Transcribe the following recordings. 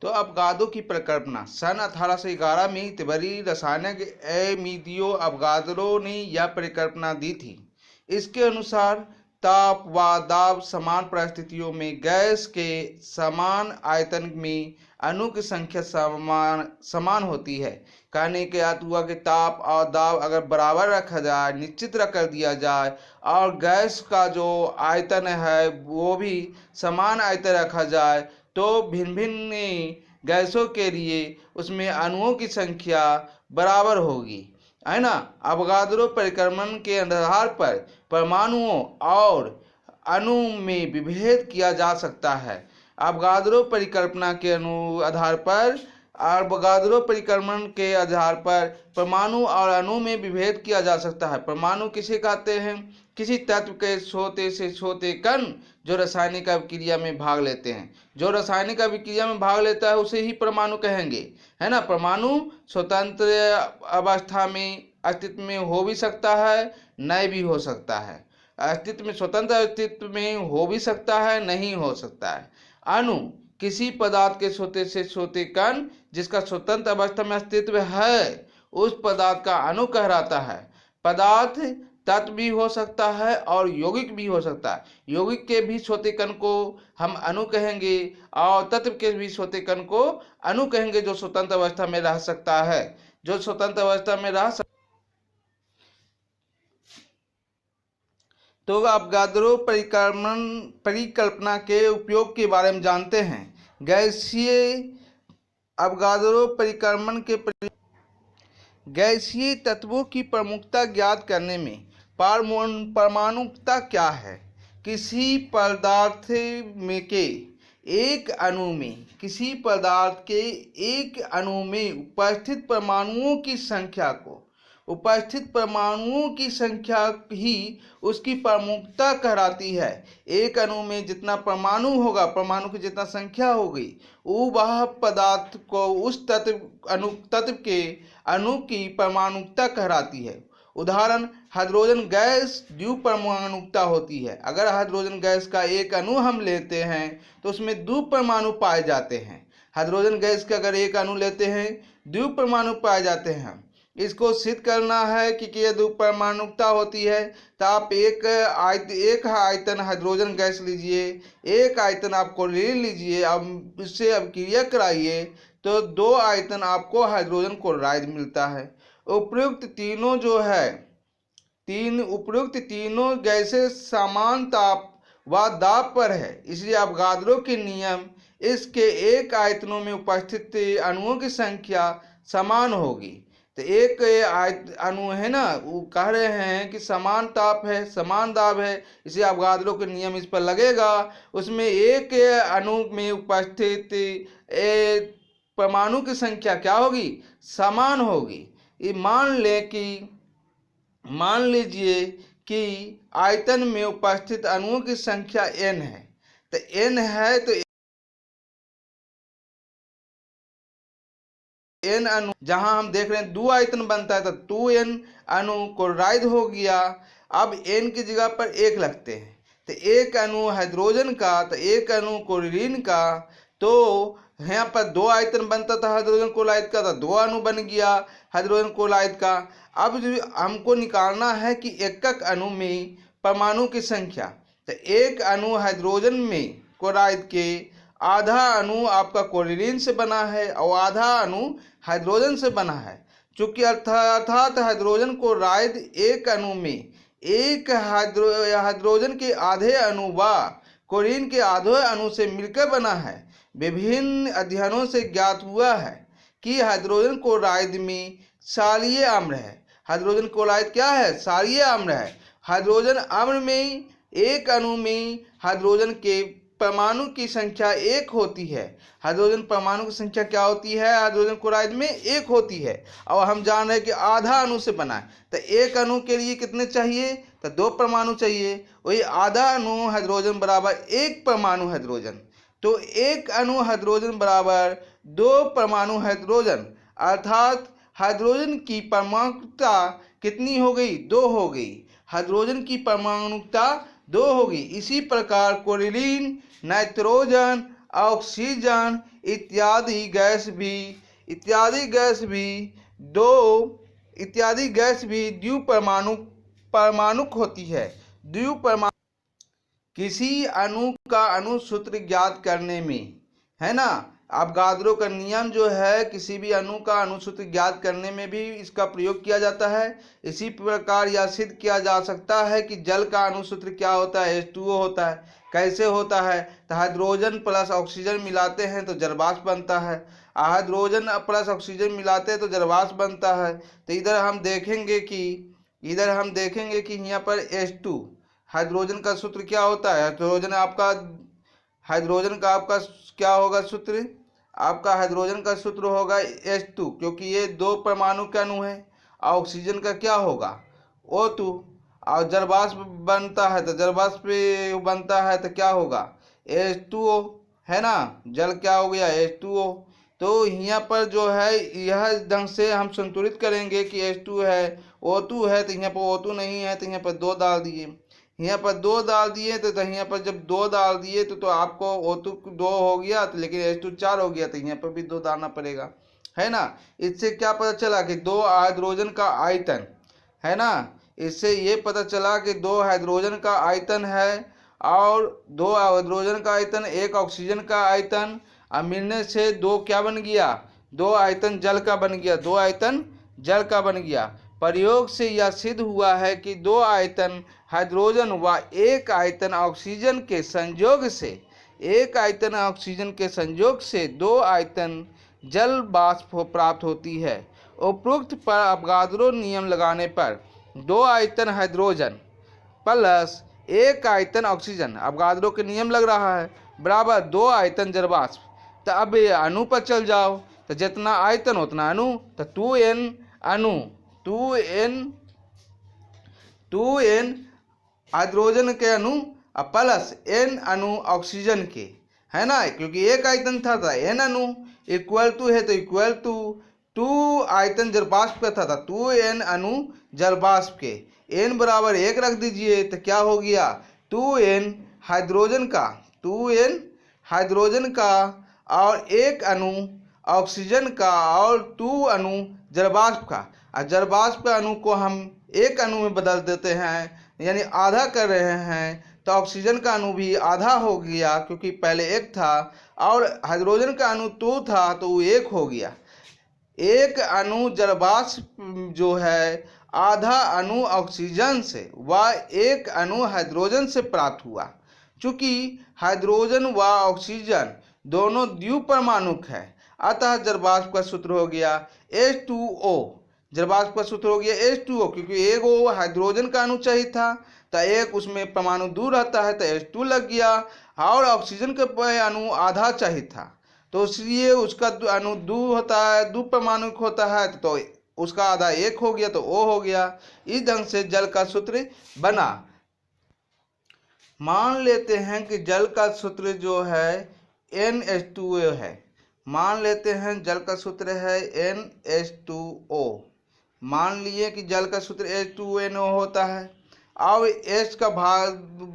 तो अवगाद्रो की परिकल्पना सन 1811 में तिब्बती रसायनज्ञ एमिलियो अवगाद्रो ने यह परिकल्पना दी थी। इसके अनुसार ताप व दाब समान परिस्थितियों में गैस के समान आयतन में अणु की संख्या समान होती है। कहने के अर्थ हुआ कि ताप और दाब अगर बराबर रखा जाए, निश्चित कर दिया जाए, और गैस का जो आयतन है वो भी समान आयतन रखा जाए, तो भिन्न भिन्न गैसों के लिए उसमें अणुओं की संख्या बराबर होगी, है ना। अवगाद्रो परिक्रमण के आधार पर परमाणुओं और अणु में विभेद किया जा सकता है। अवगाद्रो परिकल्पना के आधार पर अवगाद्रो परिक्रमण के आधार पर परमाणु और अणु में विभेद किया जा सकता है। परमाणु किसे कहते हैं? किसी तत्व के छोटे से छोटे कण जो रासायनिक अभिक्रिया में भाग लेते हैं। जो रासायनिक अभिक्रिया में भाग लेता है उसे ही परमाणु कहेंगे, है ना। परमाणु स्वतंत्र अवस्था में अस्तित्व में हो भी सकता है, नहीं भी हो सकता है। अस्तित्व में, स्वतंत्र अस्तित्व में हो भी सकता है, नहीं हो सकता है। अणु किसी पदार्थ के छोटे से छोटे कण जिसका स्वतंत्र अवस्था में अस्तित्व है, उस पदार्थ का अणु कहलाता है। पदार्थ तत्व भी हो सकता है और यौगिक भी हो सकता है। यौगिक के भी छोटे कण को हम अणु कहेंगे और तत्व के भी छोटे कण को अणु कहेंगे, जो स्वतंत्र अवस्था में रह सकता है, जो स्वतंत्र अवस्था में रह सकता। तो अवगाद्रो परिकल्पना के उपयोग के बारे में जानते हैं। गैसीय अवगाद्रो परिक्रमण के गैसीय तत्वों की प्रमुखता ज्ञात करने में परमाणुकता क्या है? किसी पदार्थ में के एक अणु में, किसी पदार्थ के एक अणु में उपस्थित परमाणुओं की संख्या को, उपस्थित परमाणुओं की संख्या ही उसकी प्रमुखता कहलाती है। एक अणु में जितना परमाणु होगा, परमाणु की जितना संख्या होगी, वह पदार्थ को उस तत्व के अणु की परमाणुकता कहलाती है। उदाहरण, हाइड्रोजन गैस द्विपरमाणुकता होती है। अगर हाइड्रोजन गैस का एक अणु हम लेते हैं तो उसमें दो परमाणु पाए जाते हैं। हाइड्रोजन गैस का अगर एक अणु लेते हैं, दो परमाणु पाए जाते हैं। इसको सिद्ध करना है कि यह द्विपरमाणुकता होती है, तो आप एक आयतन हाइड्रोजन गैस लीजिए, एक आयतन आप क्लोरीन लीजिए, अब इससे अभिक्रिया कराइए तो दो आयतन आपको हाइड्रोजन क्लोराइड मिलता है। उपयुक्त तीनों गैसें समान ताप व दाब पर है, इसलिए अवगाद्रो के नियम इसके एक आयतनों में उपस्थित अणुओं की संख्या समान होगी। तो एक अणु है ना, वो कह रहे हैं कि समान ताप है, समान दाब है, इसलिए अवगाद्रो के नियम इस पर लगेगा। उसमें एक अणु में उपस्थित परमाणु की संख्या क्या होगी? समान होगी। ये मान लीजिए कि आयतन में उपस्थित अणुओं की संख्या n है, तो n है तो n अणु, जहां हम देख रहे हैं दो आयतन बनता है, तो 2n अणु क्लोराइड हो गया। अब n की जगह पर 1 लगते हैं, तो एक अणु हाइड्रोजन का, तो एक अणु क्लोरीन का, तो यहाँ पर दो आयतन बनता था हाइड्रोजन क्लोराइड का, तो दो अणु बन गया हाइड्रोजन क्लोराइड का। अब हमको निकालना है कि एक अणु में परमाणु की संख्या, तो एक अणु हाइड्रोजन में क्लोराइड के आधा अणु आपका क्लोरीन से बना है और आधा अणु हाइड्रोजन से बना है। चूंकि अर्थात हाइड्रोजन क्लोराइड एक अणु में एक हाइड्रोजन के आधे अणु व क्लोरीन के आधे अणु से मिलकर बना है। विभिन्न अध्ययनों से ज्ञात हुआ है कि हाइड्रोजन क्लोराइड में क्षारीय अम्ल है। हाइड्रोजन क्लोराइड क्या है? क्षारीय अम्ल है। हाइड्रोजन अम्ल में एक अणु में हाइड्रोजन के परमाणु की संख्या 1 होती है। हाइड्रोजन परमाणु की संख्या क्या होती है? हाइड्रोजन क्लोराइड में 1 होती है, और हम जान रहे हैं कि आधा अणु से बना है, तो एक अणु के लिए कितने चाहिए? तो 2 परमाणु चाहिए। वही आधा अणु हाइड्रोजन बराबर 1 परमाणु हाइड्रोजन, तो एक अणु हाइड्रोजन बराबर 2 परमाणु हाइड्रोजन, अर्थात हाइड्रोजन की परमाणुकता कितनी हो गई? 2 हो गई। हाइड्रोजन की परमाणुकता 2 होगी। इसी प्रकार क्लोरीन, नाइट्रोजन ऑक्सीजन इत्यादि गैस भी द्विपरमाणुक होती है। द्विपरमाणु किसी अणु का अणु सूत्र ज्ञात करने में, है ना, अवगाद्रो का नियम जो है किसी भी अणु का अणु सूत्र ज्ञात करने में भी इसका प्रयोग किया जाता है। इसी प्रकार यह सिद्ध किया जा सकता है कि जल का अणु सूत्र क्या होता है, H2O होता है। कैसे होता है, तो हाइड्रोजन प्लस ऑक्सीजन मिलाते हैं तो जलवाष्प बनता है। हाइड्रोजन प्लस ऑक्सीजन मिलाते हैं तो जलवाष्प बनता है। तो इधर हम देखेंगे कि यहाँ पर H2 हाइड्रोजन का सूत्र क्या होता है। हाइड्रोजन का आपका क्या होगा सूत्र, आपका हाइड्रोजन का सूत्र होगा H2, क्योंकि ये दो परमाणु का अणु है। ऑक्सीजन का क्या होगा O2, और जलवाष्प बनता है तो जलवाष्प बनता है तो क्या होगा H2O, है ना। जल क्या हो गया H2O। तो यहाँ पर जो है यह ढंग से हम संतुलित करेंगे कि H2 है, O2 है, तो यहाँ पर O2 नहीं है तो यहाँ पर 2 डाल दिए। यहाँ पर 2 डाल दिए तो यहाँ पर जब 2 डाल दिए तो आपको O2 2 हो गया, तो लेकिन H2 4 हो गया, तो यहाँ पर भी 2 डालना पड़ेगा, है ना। इससे क्या पता चला कि 2 हाइड्रोजन का आयतन, है ना, इससे ये पता चला कि 2 हाइड्रोजन का आयतन है और 2 हाइड्रोजन का आयतन 1 ऑक्सीजन का आयतन, अब मिलने से 2 क्या बन गया, 2 आयतन जल का बन गया, 2 आयतन जल का बन गया। प्रयोग से यह सिद्ध हुआ है कि 2 आयतन हाइड्रोजन व 1 आयतन ऑक्सीजन के संयोग से 2 आयतन जल वाष्प प्राप्त होती है। उपरोक्त पर अवगाद्रो नियम लगाने पर 2 आयतन हाइड्रोजन प्लस 1 आयतन ऑक्सीजन, अवगाद्रो के नियम लग रहा है, बराबर 2 आयतन जल वाष्प। तो अब अणु पर चल जाओ, तो जितना आयतन उतना अणु, तो 2n अणु, 2n हाइड्रोजन के अणु प्लस n अणु ऑक्सीजन के, है ना, क्योंकि 1 आयतन था n अणु इक्वल टू है तो इक्वल टू 2 आयतन जलवाष्प का था 2n अणु जलवाष्प के, n बराबर 1 रख दीजिए तो क्या हो गया 2n हाइड्रोजन का और 1 अणु ऑक्सीजन का और 2 अणु जलवाष्प का। और जलवाष्प का अणु को हम 1 अणु में बदल देते हैं, यानी आधा कर रहे हैं, तो ऑक्सीजन का अणु भी आधा हो गया, क्योंकि पहले 1 था और हाइड्रोजन का अणु 2 था तो वो 1 हो गया। 1 अणु जलवाष्प जो है आधा अणु ऑक्सीजन से व 1 अणु हाइड्रोजन से प्राप्त हुआ। चूंकि हाइड्रोजन व ऑक्सीजन दोनों द्विपरमाणुक है, अतः जलवाष्प का सूत्र हो गया H2O। जलवाष्प का सूत्र हो गया H2O, क्योंकि 1 हाइड्रोजन का अणु चाहिए था तो 1 उसमें परमाणु दूर रहता है तो H2 लग गया, और ऑक्सीजन का अणु आधा चाहिए था तो इसलिए उसका अणु द्विपरमाणुक होता है, तो उसका आधा 1 हो गया तो O हो गया। इस ढंग से जल का सूत्र बना। मान लेते हैं कि जल का सूत्र जो है NH2O है, मान लेते हैं जल का सूत्र है NH2O, मान लिए कि जल का सूत्र H2NO होता है। अब H का भार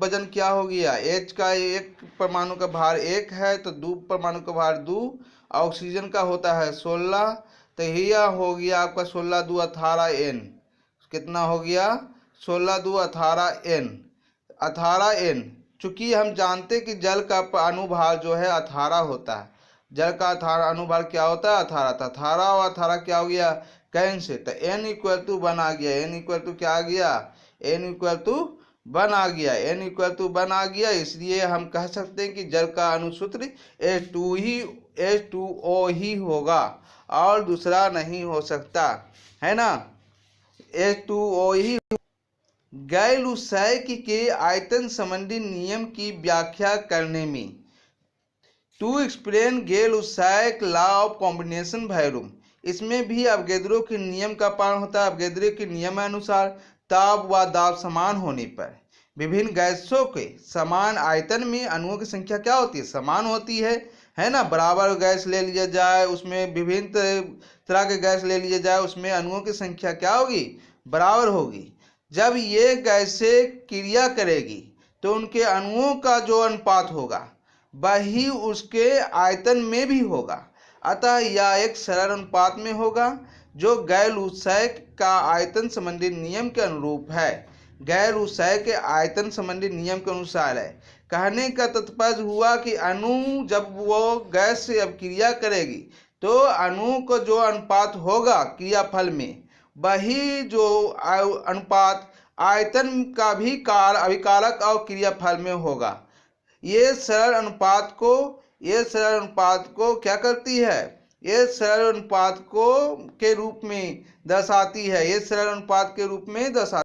वजन क्या हो गया, H का 1 परमाणु का भार 1 है तो 2 परमाणु का भार 2, ऑक्सीजन का होता है 16, तो यह हो गया आपका 16 2 18 n, कितना हो गया 16 2 18 n। चूंकि हम जानते कि जल का अनुभार जो है 18 होता है, जल का 18 अनुभार क्या होता है 18, तो 18 और 18 क्या हो गया कैंसिल, तो n इक्वल टू 1 आ गया, n इक्वल टू क्या आ गया, n इक्वल टू 1 आ गया, n इक्वल टू 1 आ गया। इसलिए हम कह सकते हैं कि जल का अणुसूत्र H2O ही होगा और दूसरा नहीं हो सकता, है ना, H2O ही। गैर-उष्मायक के आयतन संबंधी नियम की व्याख्या करने में, टू एक्सप्लेन गैर-उष्मायक लॉ ऑफ कॉम्बिनेशन वैल्यूम, इसमें भी अवगैद्रो के नियम का पालन होता है। अवगैद्रो के नियमानुसार ताप व दाब समान होने पर विभिन्न गैसों के समान आयतन में अणुओं की संख्या क्या होती है, समान होती है ना। बराबर गैस ले लिया जाए, उसमें विभिन्न तरह के गैस ले लिया जाए, उसमें अणुओं की संख्या क्या होगी, बराबर होगी। जब ये गैसें क्रिया करेगी तो उनके अणुओं का जो अनुपात होगा वही उसके आयतन में भी होगा। अतः यह एक सरल अनुपात में होगा जो गैर उत्सय का आयतन संबंधी नियम के अनुरूप है। गैर उत्सय के आयतन संबंधी नियम के अनुसार है। कहने का तात्पर्य हुआ कि अणु जब वो गैस से अभिक्रिया करेगी तो अणु को जो अनुपात होगा क्रियाफल में, वही जो अनुपात आयतन का भी अभिकारक और क्रियाफल में होगा। ये सरल अनुपात को क्या करती है? ये सरल अनुपात को के रूप में दर्शाती है। ये सरल अनुपात के रूप में दर्शाती है।